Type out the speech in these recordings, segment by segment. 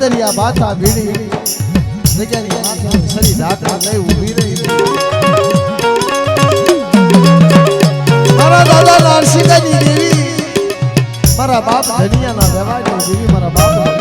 વડદરિયા બાથા ભીડી જગ્યાની માથે સરી ઢાકણા લઈ ઊભી રહી મારા દાદા નરસિંહની દેવી મારા બાપ ધનિયાના દેવાની દેવી મારા બાપ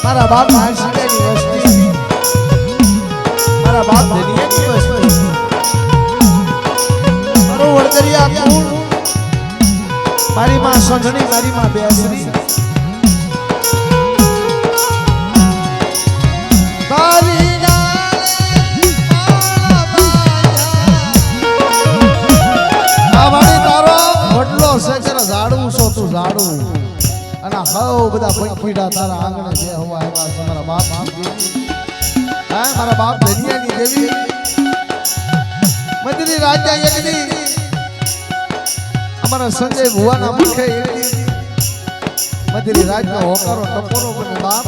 મારા બાપ નરસિંહની વસ્તી મારા બાપ ધનિયાની વસ્તી મારો વડદરિયા કુળ મારી માં સંજણી મારી માં બેસરી મારી આવાણી તારો વડલો સચર ઝાડું છો તું ઝાડું અને હવ બધા પંખીડા તારા આંગણે જે હવા આવ્યા મારા બાપ હા મારા બાપ ધનિયાની દેવી મંદિરની રાજા એકની અમારા સંજય ભુવાના મુખે એકની મંદિરની રાજનો હોકારો ટપોરો બને બાપ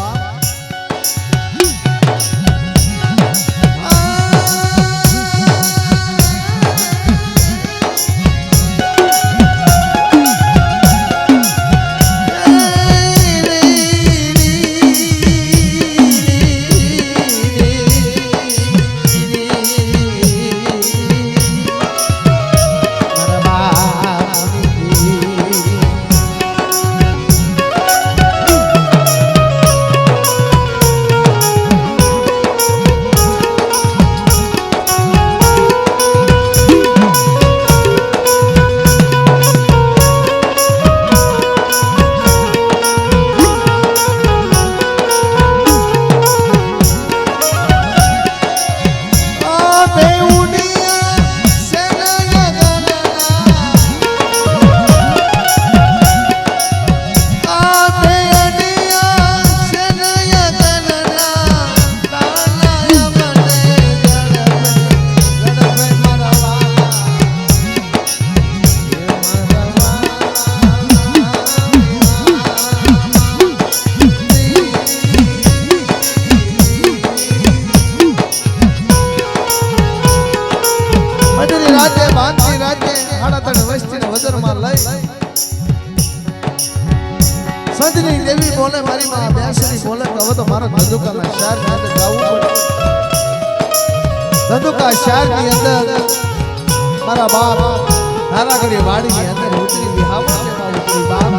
સંતની દેવી બોલે મારી માં બેસરી બોલે હવે તો મારો ધંધુકાના શહેર સાથે જવું પડે ધંધુકા શહેરની અંદર મારા બાપ નારાગઢી વાડીની અંદર ઉતરી બિહાવા લેવા ઉતરી બાપ